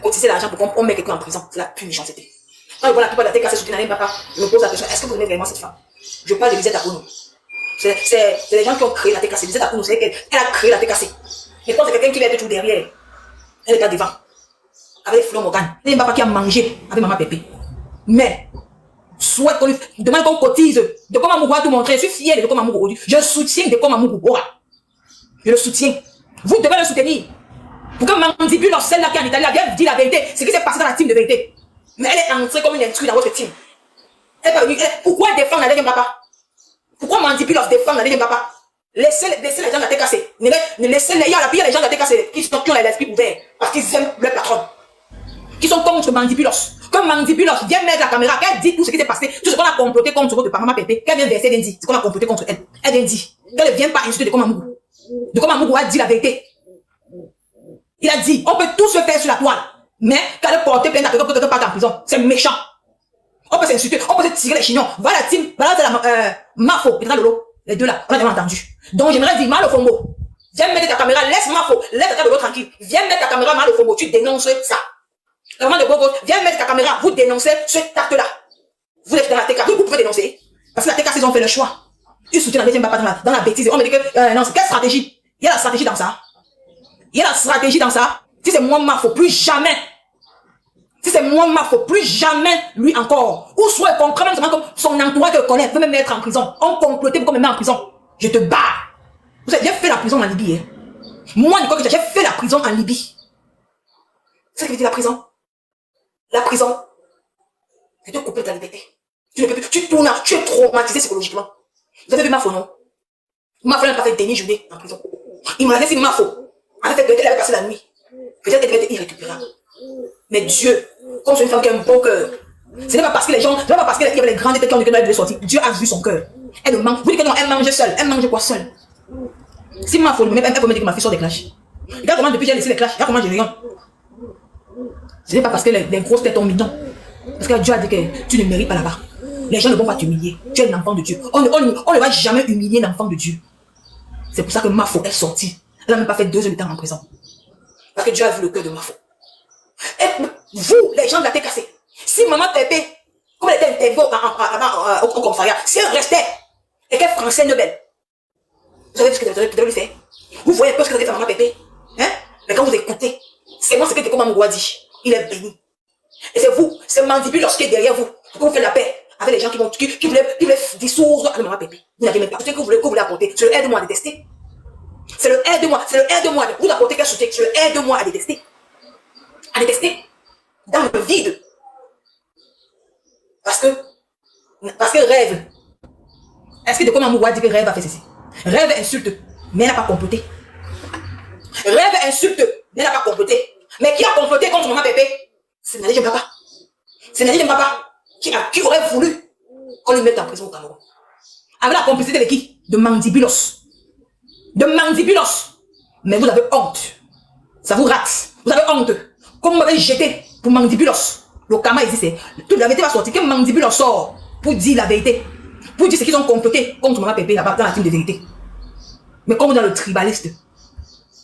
cotiser l'argent pour qu'on mette quelqu'un en prison. C'est la pure méchanceté. Quand je vois la plupart de la tête cassée sur Tina Papa, je me pose la question, est-ce que vous aimez vraiment cette femme? Je parle de Lisette Akounou. C'est les gens qui ont créé la tête cassée. Lisette Akounou, c'est qu'elle a créé la tête cassée. Et quand c'est quelqu'un qui va être toujours derrière, elle est pas devant. Avec Flo Morgan. Il n'y a pas qui a mangé avec Maman Pépé. Mais, souhaite qu'on lui demande qu'on cotise. De comment Mamou a tout montré. Je suis fière de comment Mamou aujourd'hui. Je soutiens de comment Mamou. Je le soutiens. Vous devez le soutenir. Pour que Mandibule, celle-là qui est en Italie, vienne dire la vérité. Ce qui s'est passé dans la team de vérité. Mais elle est entrée comme une intruse dans votre team. Pourquoi elle défend la deuxième papa? Pourquoi Mandibule défend la deuxième papa? Laissez les gens de la tête cassée. Ne laissez les gens de la tête cassée qui ont l'esprit ouvert. Parce qu'ils aiment leur patron. Qui sont contre Mandibulos. Comme Mandibulos vient mettre la caméra, qu'elle dit tout ce qui s'est passé, tout ce qu'on a comploté contre votre Maman Pépé, qu'elle vient verser lundi, ce qu'on a comploté contre elle. Elle vient dire. Qu'elle ne vient pas insulter de comment Mougou. De comment Mougou a dit la vérité. Il a dit, on peut tout se faire sur la toile. Mais quand elle porte plainte à quelqu'un pour que quelqu'un parte en prison, c'est méchant. On peut s'insulter, on peut se tirer les chignons. Voilà la team, voilà la Mafo, Petra Lolo. Les deux là, on a jamais entendu. Donc j'aimerais dire, Mal au Fombo, viens mettre ta caméra, laisse Mafo, laisse Petra Lolo tranquille. Viens mettre ta caméra, Mal au Fombo, tu dénonces ça. Le moment de Bobo, viens mettre ta caméra, vous dénoncez ce acte-là. Vous êtes dans la TK, vous pouvez dénoncer. Parce que la TK, ils ont fait le choix. Ils soutiennent la deuxième papa dans la bêtise. On me dit que, non, c'est quelle stratégie? Il y a la stratégie dans ça. Il y a la stratégie dans ça. Si c'est moi, Mafo, plus jamais. Si c'est moi, Mafo, plus jamais, lui encore. Ou soit, concrètement, comme son entourage que connaît, peut me mettre en prison. On complotait pour me mettre en prison. Je te bats. Vous avez fait la prison en Libye, hein. Moi, Nicole, j'ai fait la prison en Libye. C'est ce que veut dire la prison? La prison, c'est de couper ta liberté. Tu ne peux plus, tu tournes, tu es traumatisé psychologiquement. Vous avez vu Mafo, non? Mafo n'a pas fait demi-journée en prison. Il m'a laissé Mafo. En fait, peut-être elle avait passé la nuit. Peut-être qu'elle était irrécupérable. Mais Dieu, comme c'est une femme qui a un bon cœur, ce n'est pas parce que les gens, ce n'est pas parce qu'il y avait les grandes têtes qui ont dit qu'elle devait sortir. Dieu a vu son cœur. Elle ne mange, vous dites que non, elle mange seule. Elle mange quoi seule? Si Mafo, elle peut me dire que ma fille sort des clashs. Regarde comment depuis j'ai laissé les clashs, regarde comment j'ai rien. Ce n'est pas parce que les grosses têtes ont mignon. Parce que Dieu a dit que tu ne mérites pas là-bas. Les gens ne vont pas t'humilier. Tu es un enfant de Dieu. On ne va jamais humilier l'enfant de Dieu. C'est pour ça que Mafo est sortie. Elle n'a même pas fait 2 heures de temps en prison. Parce que Dieu a vu le cœur de Mafo. Et vous, les gens de la tête cassée, si Maman Pépé, comme elle était interviewée au commissariat, si elle restait et qu'elle français Nobel, vous savez ce que vous devez lui faire? Vous voyez un peu ce que vous avez fait Maman Pépé? Hein? Mais quand vous écoutez, c'est moi ce que Teko Mamou a dit. Il est béni. Et c'est vous, c'est Mandibule lorsqu'il est derrière vous, pour que vous faites la paix avec les gens qui voulaient dissoudre à Maman Pépé. Vous n'avez même pas. C'est ce que vous voulez apporter. C'est le aide-moi à détester. C'est le aide-moi. C'est le aide-moi. Vous n'apportez qu'un soutien. C'est le aide-moi à détester. À détester. Dans le vide. Parce que rêve. Est-ce que de comment Mamou dit que rêve a fait ceci? Rêve insulte, mais elle n'a pas comploté. Rêve insulte, mais elle n'a pas comploté. Mais qui a comploté contre Maman Pépé? C'est Nadège Papa. C'est Nadège Papa qui aurait voulu qu'on lui mette en prison au Cameroun. Avec la complicité de qui? De Mandibulos. De Mandibulos. Mais vous avez honte. Ça vous rate. Vous avez honte. Comme vous m'avez jeté pour Mandibulos. Le Kama ici, c'est. Toute la vérité va sortir. Que Mandibulos sort pour dire la vérité. Pour dire ce qu'ils ont comploté contre Maman Pépé là-bas dans la team de vérité. Mais comme dans le tribaliste,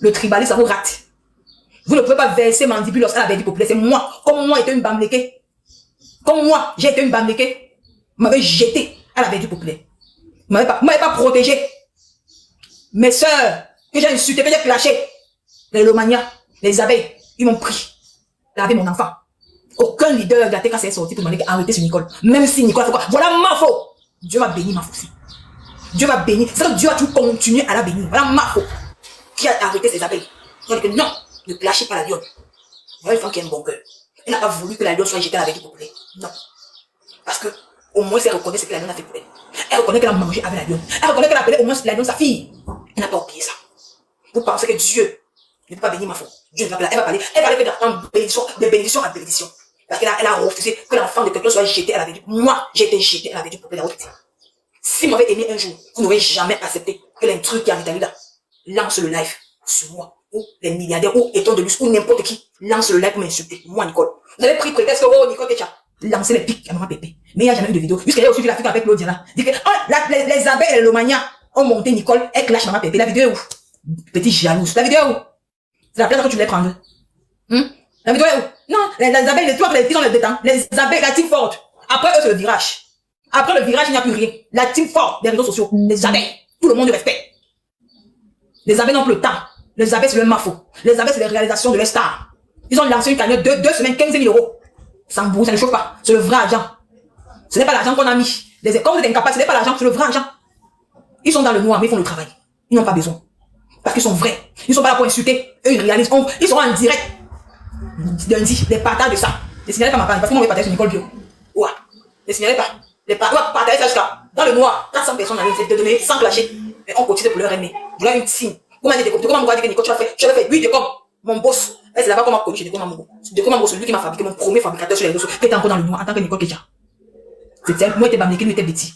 ça vous rate. Vous ne pouvez pas verser Mandibulos à la vérité populaire. C'est moi. Comme moi, j'étais une bamléquée. Comme moi, j'ai été une bamléquée. Vous m'avez jeté à la vérité populaire. Vous m'avez pas protégé. Mes soeurs, que j'ai insulté, que j'ai clashé. Les Lomania, les abeilles, ils m'ont pris. Laver mon enfant. Aucun leader de la TK s'est sorti pour demander d'arrêter sur Nicole. Même si Nicole a fait quoi? Voilà ma faute. Dieu va bénir ma faute aussi. Dieu va bénir. C'est que Dieu a tout continué à la bénir. Voilà ma faute. Qui a arrêté ses abeilles. Il a dit que non. Ne clashez pas la lionne. Voilà une femme qui a un bon cœur. Elle n'a pas voulu que la lionne soit jetée à la vérité populaire. Non. Parce que, au moins, elle reconnaît ce que la lionne a fait pour elle. Elle reconnaît qu'elle a mangé avec la lionne. Elle reconnaît qu'elle a appelé au moins la lionne sa fille. Elle n'a pas oublié ça. Vous pensez que Dieu ne peut pas bénir ma faute. Dieu ne va pas. Elle va parler que d'entendre de bénédiction à bénédiction. Parce qu'elle a refusé que l'enfant de quelqu'un soit jeté à la vérité. Moi, j'ai été jeté à la vérité populaire. Si vous m'avez aimé un jour, vous n'aurez jamais accepté que l'intrus qui est en Italie là lance le live sur moi. Ou les milliardaires, ou Eton de Luce, ou n'importe qui, lance le like pour m'insulter. Moi, Nicole. Vous avez pris prétexte que, oh, Nicole, Kecha, lancez les pics à Maman Pépé. Mais il n'y a jamais eu de vidéo. Jusqu'à là, aussi, la fille avec Claudia là. Dit que, oh, les abeilles et les Lomania ont monté Nicole, elle clash Maman Pépé. La vidéo est où? Petit jalouse. La vidéo est où? C'est la place que tu voulais prendre. La vidéo est où? Non, les abeilles, toi, ils ont les détentes. Les abeilles, la team forte. Après eux, c'est le virage. Après le virage, il n'y a plus rien. La team forte des réseaux sociaux. Les abeilles. Tout le monde respecte. Les abeilles n'ont plus le temps. Les abeilles, c'est le mafo. Les abeilles, c'est les réalisations de leur star. Ils ont lancé une cagnotte de 2 semaines, 15 000 euros. Ça ne chauffe pas. C'est le vrai argent. Ce n'est pas l'argent qu'on a mis. Quand vous êtes incapable, ce n'est pas l'argent, c'est le vrai argent. Ils sont dans le noir, mais ils font le travail. Ils n'ont pas besoin. Parce qu'ils sont vrais. Ils ne sont pas là pour insulter. Eux, ils réalisent. Ils sont en direct. Lundi, les partages de ça. Ne signalez pas ma page, parce que moi, je vais partager sur Nicole Bio. Ouais. Ne signalez pas. Les partager ça jusqu'à dans le noir. 400 personnes en ligne, c'est de donner sans clasher. Mais on continue pour leur aimer. Vous avez une signe. Comment dire, comment me dire que Nicole, tu as fait 8 de comme mon boss. C'est là-bas qu'on m'a connu chez Deco Mambo. Deco Mambo, c'est lui qui m'a fabriqué mon premier fabricateur sur les réseaux, qui était encore dans le noir en tant que Nicole Keja. Moi, j'étais Bamléké, lui était Betty.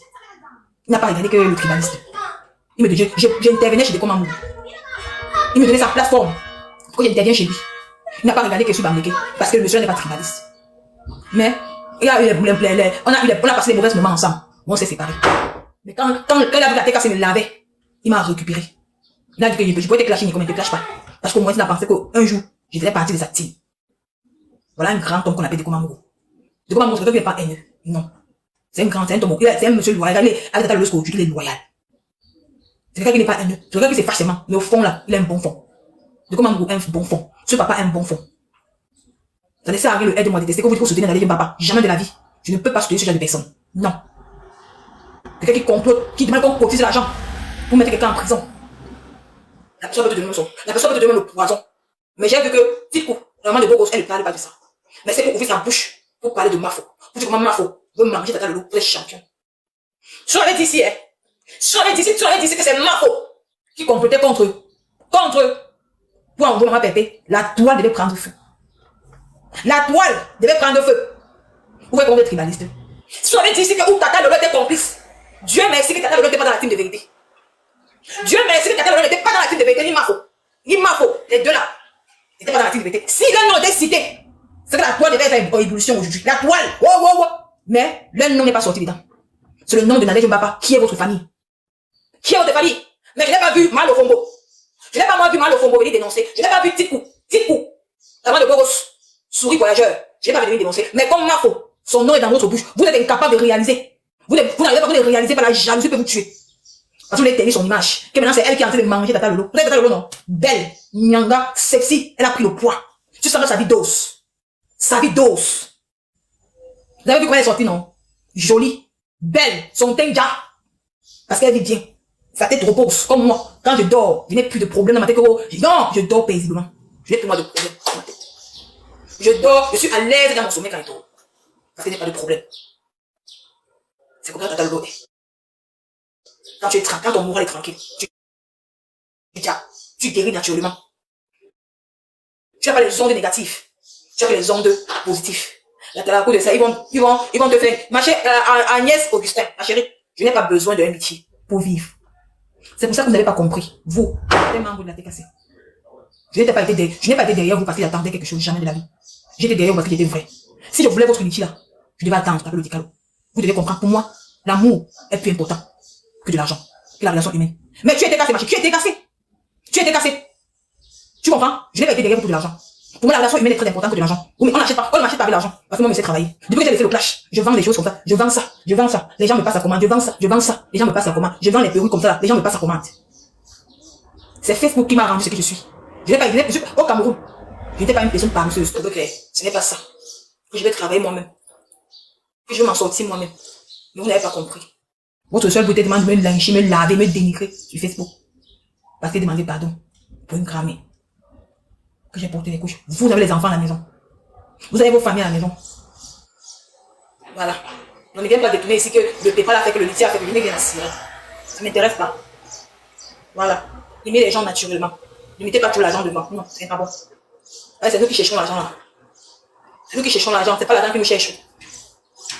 Il n'a pas regardé que le tribaliste. Il me dit, j'intervenais chez Deco Mambo. Il me donnait sa plateforme pour que j'intervienne chez lui. Il n'a pas regardé que je suis Bamléké parce que le monsieur n'est pas tribaliste. Mais il a eu on a passé les mauvais moments ensemble. On s'est séparés. Mais quand il a vu la TK, il me lavait. Il m'a récupéré. Il a dit que je pouvais te clasher, Nico, mais ne te clash pas. Parce qu'au moins, il a pensé qu'un jour, je faisais partie de sa team. Voilà un grand homme qu'on appelle Deco Mambo. Deco Mambo, c'est quelqu'un qui n'est pas haineux. Non. C'est un grand, c'est un homme. C'est un monsieur loyal. Avec Tata Losco, il est loyal. C'est quelqu'un qui n'est pas haineux. C'est quelqu'un qui sait facilement. Mais au fond, là, il a un bon fond. Deco Mambo a un bon fond. Ce papa a un bon fond. Ça ne sert à rien le aide-moi détester. Quand vous dites que vous soutenez d'aller papa, jamais de la vie. Je ne peux pas soutenir ce genre de personne. Non. Quelqu'un qui complote, qui demande qu'on cotise l'argent pour mettre quelqu'un en prison. La personne peut te donner la personne peut te donner le poison. Mais j'ai vu que, petit coup, vraiment de beau gosse, elle ne parle pas de ça. Mais c'est pour ouvrir sa bouche, pour parler de Mafo. Pour dire comment Mafo veut manger Tata Lolo pour être champion. Si on avait dit ici, hein, si on avait dit ici que c'est Mafo qui complotait contre eux, pour envoyer maman Pépé, la toile devait prendre feu. La toile devait prendre feu. Vous voyez comment vous êtes tribaliste. Si on avait dit ici que où Tata Lolo était complice, Dieu merci que Tata Lolo n'était pas dans la team de vérité. Dieu merci que Tata Lolo n'était pas dans la team de vérité, ni Mafo, les deux là, n'étaient pas dans la team de vérité. Si l'un nom était cité, c'est que la toile devait être en ébullition aujourd'hui. La toile, mais l'un nom n'est pas sorti dedans. C'est le nom de Nadège Mbapa. Qui est votre famille? Qui est votre famille? Mais je n'ai pas vu Mal au Fombo. Je n'ai pas vu Mal au Fombo venir dénoncer. Je n'ai pas vu Tikou, avant de Boros, souris voyageur. Je n'ai pas venir dénoncer. Mais comme Mafo, son nom est dans votre bouche, vous êtes incapable de réaliser. Vous n'arrivez pas à le réaliser par la jalousie peut vous tuer. Parce que vous avez tenu son image. Que maintenant c'est elle qui est en train de manger Tata Lolo. Vous avez Tata Lolo, non? Belle, nyanga, sexy, elle a pris le poids. Tu sens que sa vie d'os. Sa vie d'os. Vous avez vu comment elle est sortie, non? Jolie, belle, son teint déjà. Parce qu'elle vit bien. Sa tête repose, comme moi. Quand je dors, je n'ai plus de problème dans ma tête. Non, je dors paisiblement. Je n'ai plus moi de problème dans ma tête. Je dors, je suis à l'aise dans mon sommeil quand je dors. Parce qu'il n'y a pas de problème. C'est comme ça Tata Lolo est. Quand tu es tranquille, quand ton moral est tranquille, tu guéris naturellement. Tu n'as pas les ondes négatives. Tu as les ondes positives. Là, tu as la cour de ça, ils vont te faire. Ma chère, Agnès Augustin, ma chérie, je n'ai pas besoin d'un métier pour vivre. C'est pour ça que vous n'avez pas compris. Vous, les membres de la TKC. Je n'ai pas été derrière vous parce que j'attendais quelque chose, jamais de la vie. J'étais derrière vous parce que j'étais vrai. Si je voulais votre unité là, je devais attendre, taper le décalo. Vous devez comprendre, pour moi, l'amour est plus important que de l'argent, que la relation humaine. Mais tu étais cassé, ma chérie, tu étais cassé. Tu étais cassé. Tu comprends? Je n'ai pas été derrière vous pour de l'argent. Pour moi, la relation humaine est très importante que de l'argent. Oui, mais on n'achète pas avec l'argent. Parce que moi, je sais travailler. Depuis que j'ai laissé le clash, je vends des choses comme ça. Je vends ça. Les gens me passent à commande. Je vends ça. Les gens me passent à commande. Je vends les perruques comme ça. Les gens me passent à commande. C'est Facebook qui m'a rendu ce que je suis. Je n'ai pas, au Cameroun, je n'étais pas une personne paresseuse. Ce n'est pas ça. Je vais travailler moi-même. Je vais m'en sortir moi-même. Mais vous n'avez pas compris. Votre seule beauté demande de me lyncher, me laver, me dénigrer sur Facebook. Parce que demandez pardon pour une cramée. Que j'ai porté les couches. Vous avez les enfants à la maison. Vous avez vos familles à la maison. Voilà. On ne vient pas détourner ici que le PayPal a fait, que le litier a fait, que le nez vient à cirer. Ça ne m'intéresse pas. Voilà. Aimez les gens naturellement. Ne mettez pas tout l'argent devant. Non, c'est pas bon. Ouais, c'est nous qui cherchons l'argent là. C'est nous qui cherchons l'argent, c'est pas l'argent qui nous cherche.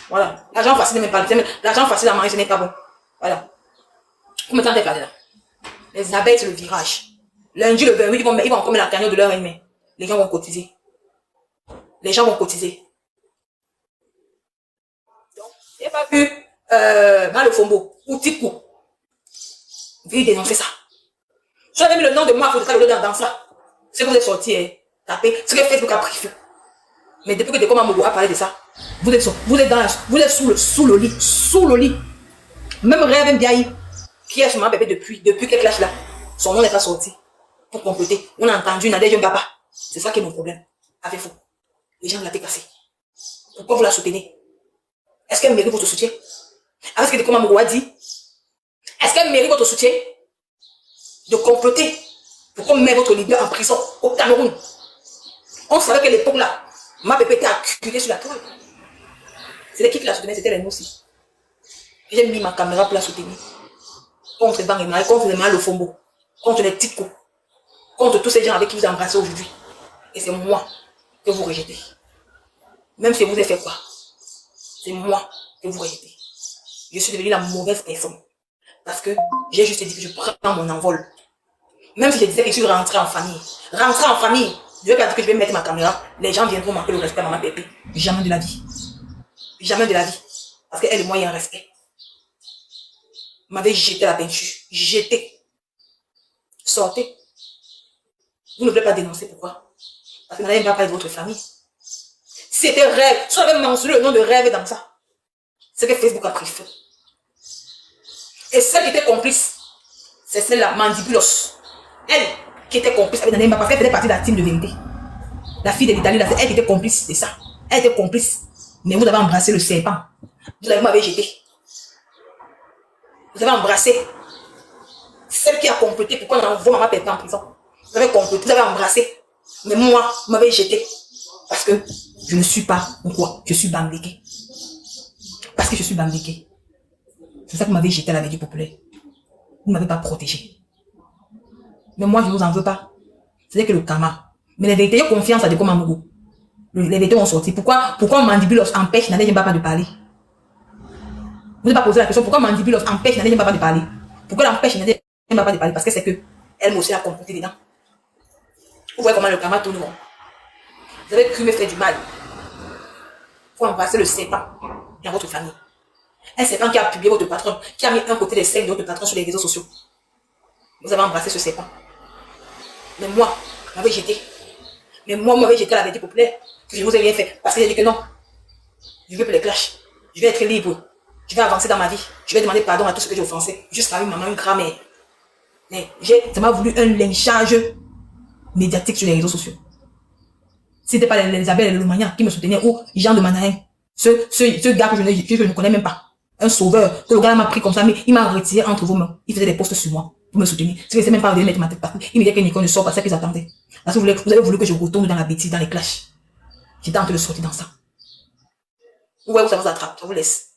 Voilà. L'argent facile, n'est pas l'argent facile à manger, ce n'est pas bon. Voilà. Vous m'entendez parler là. Les abeilles, c'est le virage. Lundi, le 28, ils vont encore mettre la cagnotte de leur ennemi. Les gens vont cotiser. Les gens vont cotiser. Donc, il n'y a pas vu dans le Fombo ou Tikou. Vous voulez dénoncer ça. Si j'avais mis le nom de Mafo de Tata Lolo dans ça, c'est que vous êtes sorti, tapé, c'est que Facebook a pris feu. Mais depuis que Dekoma Mogo a parlé de ça, vous êtes sous le lit. Sous le lit. Même Rêve Mbiaï, qui est sur ma bébé depuis qu'elle clash là, son nom n'est pas sorti. Pour compléter, on a entendu Nadège Mbaba. C'est ça qui est mon problème. Avec vous. Les gens l'ont cassé. Pourquoi vous la soutenez? Est-ce qu'elle mérite votre soutien? Avec ce que Dekoma Mogo a dit, est-ce qu'elle mérite votre soutien? De comploter pour qu'on mette votre leader en prison au Cameroun. On savait qu'à l'époque là, ma bébé était acculée sur la toile. C'était qui la soutenait? C'était les nous aussi. J'ai mis ma caméra pour la soutenir. Contre Bang et Marie, contre les Malofombo, contre les Tiko, contre tous ces gens avec qui vous embrassez aujourd'hui. Et c'est moi que vous rejetez. Même si vous avez fait quoi, c'est moi que vous rejetez. Je suis devenue la mauvaise personne. Parce que j'ai juste dit que je prends mon envol. Même si je disais que je suis rentrée en famille. Rentrée en famille. Je ne vais pas dire que je vais mettre ma caméra. Les gens viendront manquer le respect à maman Pépé. Jamais de la vie. Jamais de la vie. Parce qu'elle et moi, il y a un respect. M'avait jeté la peinture. Jeté. Sortez. Vous ne voulez pas dénoncer. Pourquoi? Parce que vous n'avez pas parlé de votre famille. C'était Rêve. Si on avait mentionné le nom de Rêve dans ça, c'est que Facebook a pris feu. Et celle qui était complice, c'est celle-là, Mandibulos. Elle qui était complice avec Nana Mbaba, parce qu'elle faisait partie de la team de vérité. La fille de l'Italie, c'est elle qui était complice de ça. Elle était complice. Mais vous avez embrassé le serpent. Vous m'avez jeté. Vous avez embrassé celle qui a comploté. Pourquoi on envoie maman Pépé en prison? Vous avez comploté, vous avez embrassé. Mais moi, vous m'avez jeté. Parce que je ne suis pas quoi? Je suis bambliqué. Parce que je suis bambliqué. C'est ça que vous m'avez jeté à la vérité populaire. Vous ne m'avez pas protégé. Mais moi, je ne vous en veux pas. C'est que le karma. Mais les vérités, ont confiance à Dekoma Mogo. Les vérités ont sorti. Pourquoi Mandibulos empêche Nadège Mbaba de parler? Vous n'avez pas posé la question. Pourquoi Mandibulos empêche Nadège Mbaba de parler? Pourquoi elle empêche Nadège Mbaba de parler? Parce que c'est que elle aussi a comploté dedans. Vous voyez comment le karma tourne. Vous avez cru me faire du mal. Il faut embrasser le serpent dans votre famille. Un serpent qui a publié votre patron, qui a mis un côté des scènes de votre patron sur les réseaux sociaux. Vous avez embrassé ce serpent. Mais moi, vous m'avez jeté. Mais moi, vous m'avez jeté à la vérité populaire. Que je ne vous ai rien fait. Parce que j'ai dit que non. Je veux plus les clashs. Je vais être libre. Je vais avancer dans ma vie. Je vais demander pardon à tous ceux que j'ai offensés. Jusqu'à une maman, une grand-mère. Mais ça m'a voulu un lynchage médiatique sur les réseaux sociaux. Si c'était pas Elisabeth et le Mania qui me soutenaient, ou Jean de Manaïn, ce gars que je ne connais même pas, un sauveur, que le gars m'a pris comme ça, mais il m'a retiré entre vos mains. Il faisait des posts sur moi pour me soutenir. Si je ne sais même pas de mettre ma tête partout, il me disait que Nicole ne sort pas, c'est qu'ils attendaient. Parce que vous avez voulu que je retourne dans la bêtise, dans les clashs. J'étais en train de sortir dans ça. Ouais, où ça vous attrape, ça vous laisse.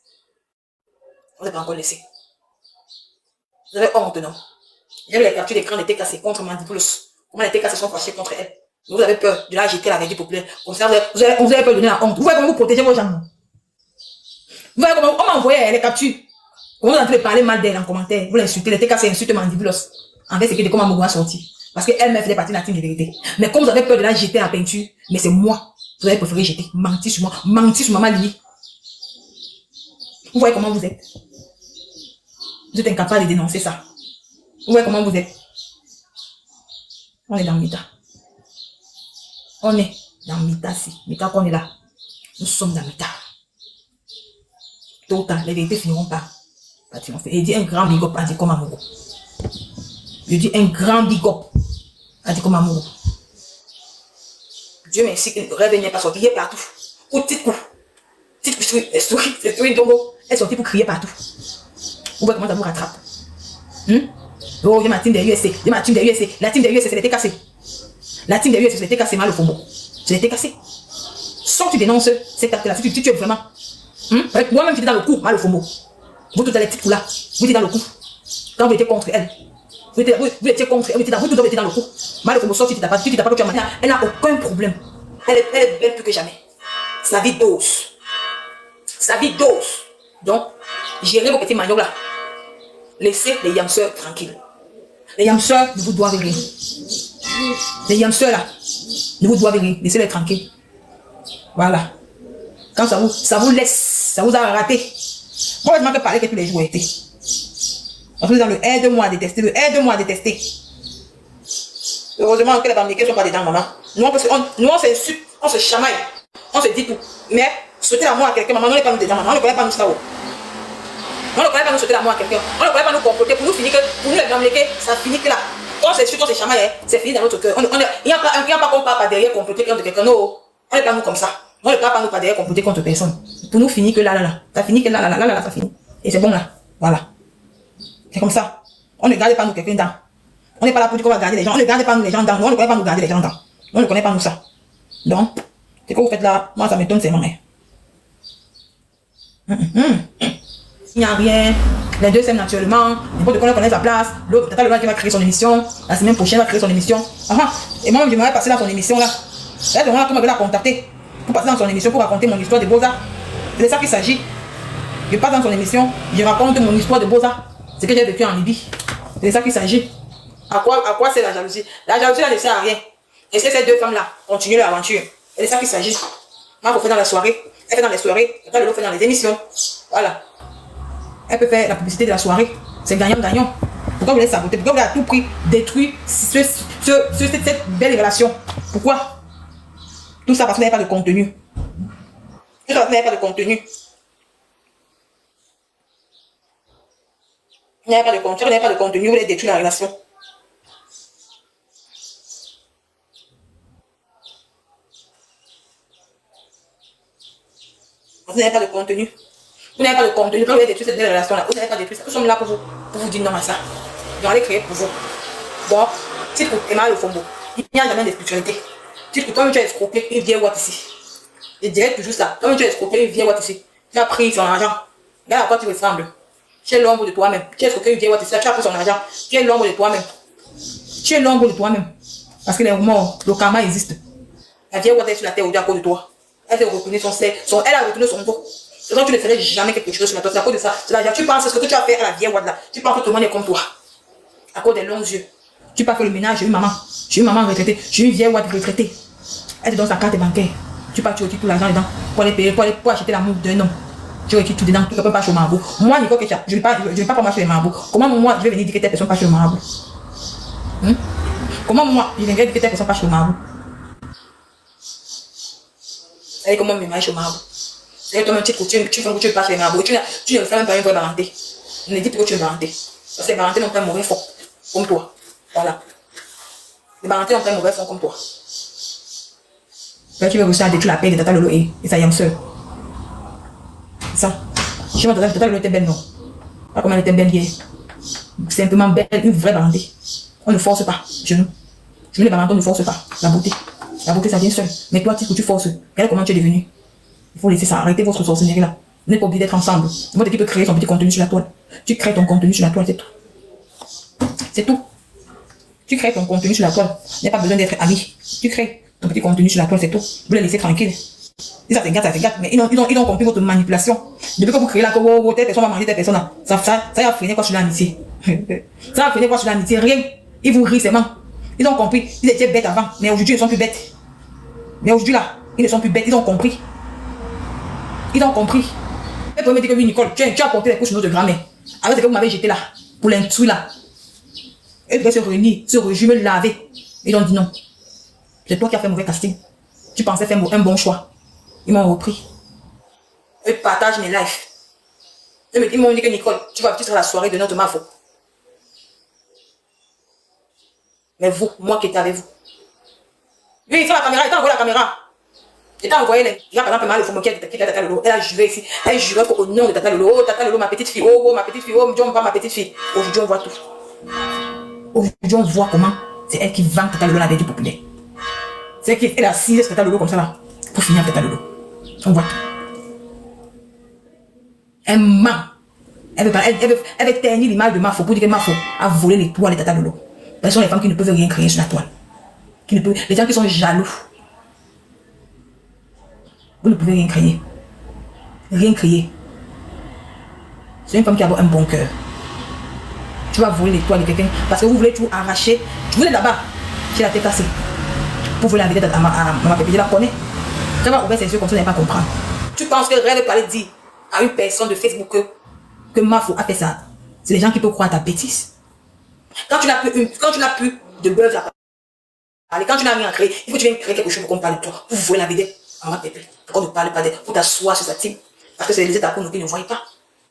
Vous n'avez pas encore laissé. Vous avez honte, non? J'avais les captures d'écran d'été cassées contre Mandibulos. Comment les étés cassés sont fâchés contre elle. Vous avez peur de la jeter à la vérité populaire. Comme ça, vous avez peur de donner la honte. Vous voyez comment vous protégez vos gens. Vous voyez comment on m'a envoyé les captures. Comment vous êtes en train de parler mal d'elle en commentaire. Vous l'insultez, les TKC insultent Mandibulos. En fait, c'est que comment Mogo a sorti. Parce qu'elle-même faisait partie de la team de vérité. Mais comme vous avez peur de la jeter à la peinture, mais c'est moi. Vous avez préféré jeter. Mentir sur moi. Mentir sur Maman Lili. Vous voyez comment vous êtes. Vous êtes incapable de dénoncer ça. Vous voyez comment vous êtes. On est dans le Mita. On est dans Mita, si. Mita qu'on est là. Nous sommes dans Mita. Tôt ou tard, les vérités finiront par triompher. Et il dit un grand big up à Dekoma Mogo. Je dis un grand big up à Dekoma Mogo. Dieu merci que le rêve n'est pas sorti. Il est partout. Ou petite coup. Petite coup, c'est tout une tombeau. Elle est sortie pour crier partout. Vous voyez comment ça vous rattrape. Oh, j'ai ma team des USA. J'ai ma team des USA. La team des USA, c'est l'été cassé. La team des USA, c'est l'été cassé, mal au fond. C'est l'été cassé. Sans que tu dénonces cet acte-là, si tu es vraiment. Moi-même, j'étais dans le coup, mal au fond. Vous tous les petites coups là, vous étiez dans le coup. Quand vous étiez contre elle. Vous étiez contre elle, vous tous étiez dans le coup. Mal au fond, sauf que tu t'as pas que tu as maintenant. Elle n'a aucun problème. Elle est belle plus que jamais. Sa vie dose. Sa vie dose. Donc, gérez vos petits manions là. Laissez les yamseurs tranquilles. Les yamseurs ne vous doivent rien. Les yamseurs là, ne vous doivent rien. Laissez-les tranquilles. Voilà. Quand ça vous laisse, ça vous a raté. Moi, je m'en fais parler que tous les jours été. Parce que vous êtes dans le aide-moi à détester, le aide-moi à détester. Heureusement que les bambiqués ne sont pas dedans, maman. Nous, on s'insulte, on se chamaille. On se dit tout. Mais souhaiter la mort à quelqu'un, maman, on n'est pas nous dedans, maman, on ne connaît pas nous ça. On ne connaît pas nous souhaiter la mort à quelqu'un. On ne connaît pas nous comploter pour nous finir que, pour nous les blancs, ça finit que là. Quand c'est sûr, quand c'est chamaille, c'est fini dans notre cœur. Il n'y a pas qu'on part par derrière comploter contre quelqu'un. Non, on n'est pas nous comme ça. On ne part pas nous par derrière comploter contre personne. Pour nous finir que là. Ça finit que là, ça finit. Et c'est bon là. Voilà. C'est comme ça. On ne garde pas nous quelqu'un dans. On n'est pas là pour dire qu'on va garder les gens. On ne garde pas nous les gens dans. On ne connaît pas nous garder les gens dans. On ne connaît pas nous ça. Donc, c'est que vous faites là. Moi, ça m'étonne, c'est ma mère. Il n'y a rien. Les deux s'aiment naturellement. N'importe quoi connaît sa place. L'autre, Tata Lola qui va créer son émission. La semaine prochaine, va créer son émission. Et moi, j'aimerais passer dans son émission là. Là, on va la contacter pour passer dans son émission pour raconter mon histoire de Beaux-Arts. C'est de ça qu'il s'agit. Je passe dans son émission. Je raconte mon histoire de Beaux-Arts. Ce que j'ai vécu en Libye. C'est de ça qu'il s'agit. À quoi c'est la jalousie? La jalousie, elle ne sert à rien. Et c'est ces deux femmes-là continuent leur aventure. C'est de ça qu'il s'agit. Moi, je fais dans la soirée. Elle fait dans les soirées. Tata Lolo fait dans les émissions. Voilà. Elle peut faire la publicité de la soirée. C'est gagnant-gagnant. Pourquoi vous voulez saboter? Pourquoi vous voulez à tout prix détruire cette belle relation? Pourquoi? Tout ça parce qu'il n'y a pas de contenu. Tout ça parce qu'il n'y a pas de contenu. Il n'y a pas de contenu. Il n'y a pas de contenu. Vous voulez détruire la relation. Vous n'avez pas de contenu. Vous n'avez pas de contenu. Quand vous avez détruit cette relation-là, vous n'avez pas détruit ça. Nous sommes là pour vous dire non à ça. Nous allons créer pour vous. Donc, si tu es mal au fombo, il n'y a jamais de spiritualité. Si tu as escroqué une vieille ouate ici. Je dirais toujours ça. Quand tu as escroqué une vieille ouate ici, tu as pris son argent. Regarde à quoi tu ressembles. Tu es l'ombre de toi-même. Tu as escroqué une vieille ouate ici, tu as pris son argent. Tu es l'ombre de toi-même. Tu es l'ombre de toi-même. Parce que les morts, le karma existe. La vieille ouate est sur la terre au-dessus à cause de toi. Elle a retourné elle a retourné son dos. Donc tu ne ferais jamais quelque chose sur la toi. C'est à cause de ça. Tu penses ce que tu as fait à la vieille ouate là. Tu penses que tout le monde est comme toi. À cause des longs yeux. Tu pas fait le ménage, j'ai une maman. J'ai une maman retraitée. J'ai une vieille ouate retraitée. Elle te donne sa carte bancaire. Tu pars, tu retires tout l'argent dedans pour aller payer, pour acheter l'amour d'un homme. Tu retires tout dedans, tu ne peux pas chez le marabout. Moi, Nicole Kecha, je ne vais pas marcher les marabouts. Comment moi, je vais venir dire que telle personne pas chez le marabout? Comment moi, je viendrai dire que telle personne pas chez le marabout? Vous savez comment me marier chez le marabout? C'est toi-même, tu pas chez les marabouts. Tu ne fais même pas une vraie parenté. Ne dis pas que tu es parenté. Parce que les parentés n'ont pas un mauvais fond, comme toi. Voilà. Les parentés n'ont pas un mauvais fond comme toi. Là, tu veux réussir à détruire la paix de Tata Lolo et sa yam sœur. C'est ça. Chez moi, Tata Lolo était belle, non. Pas comme elle était belle hier. Simplement belle, une vraie parenté. On ne force pas. Chez nous. Chez nous, les parents, on ne force pas. La beauté. La beauté, ça vient seul. Mais toi, tu forces. Regarde comment tu es devenu. Il faut laisser ça. Arrêtez votre sorcellerie là. Vous n'êtes pas obligé d'être ensemble. Votre équipe peut créer son petit contenu sur la toile. Tu crées ton contenu sur la toile, c'est tout. C'est tout. Tu crées ton contenu sur la toile. Il n'y a pas besoin d'être ami. Tu crées ton petit contenu sur la toile, c'est tout. Vous les laissez tranquilles. Si ça te gâte, ça te gâte. Mais ils ont compris votre manipulation. Depuis que vous créez là, que telle personne va manger telle personne là, ça va freiner quoi sur l'amitié. Ça va freiner quoi sur l'amitié. Rien. Ils vous rient seulement. Ils ont compris. Ils étaient bêtes avant. Mais aujourd'hui, ils ne sont plus bêtes. Mais aujourd'hui là, ils ne sont plus bêtes. Ils ont compris. Ils ont compris. Elle peut me dire que oui, Nicole, tu as porté les couches sur notre grand-mère. Avec ce que vous m'avez jeté là, pour l'instruire là. Elle devait se réunir, se réjouir, me laver. Ils ont dit non. C'est toi qui as fait mauvais casting. Tu pensais faire un bon choix. Ils m'ont repris. Ils partagent mes lives. Ils m'ont dit que Nicole, tu seras à la soirée de notre mafo. Mais vous, moi qui étais avec vous. Oui, sur la caméra, il t'a envoyé la caméra. Il t'a envoyé les. Il y a par exemple mal le fond qui a Tata Lolo. Elle a juré ici. Elle jurait qu'au nom de Tata Lolo, oh, Tata Lolo, ma petite fille, oh, ma petite fille, oh, John, pas ma petite fille. Aujourd'hui, on voit tout. Aujourd'hui, on voit comment c'est elle qui vend Tata Lolo la vérité populaire. C'est qu'elle a assise Tata Lolo comme ça là, pour finir Tata Lolo. On voit tout. Elle ment. Elle veut ternir l'image de Mafo pour dire que Mafo a volé les toiles de Tata Lolo. Ce sont les femmes qui ne peuvent rien créer sur la toile. Les gens qui sont jaloux. Vous ne pouvez rien créer. Rien créer. C'est une femme qui a un bon cœur. Tu vas voler les toiles de quelqu'un parce que vous voulez tout arracher. Vous êtes là-bas, chez la tête cassée. Pour voler la vidéo à ma pépé, je la connais. Tu vas ouvrir ses yeux comme ça, tu n'allez pas comprendre. Tu penses que rien de parler dire à une personne de Facebook que Mafo a fait ça. C'est les gens qui peuvent croire à ta bêtise. Quand tu n'as plus de buzz à parler, quand tu n'as rien à créer, il faut que tu viennes créer quelque chose pour qu'on parle de toi. Vous voulez la vidéo. Maman Pépé, pourquoi ne parle pas d'elle pour t'asseoir sur sa team? Parce que c'est Lisette Akounou qui ne voit pas.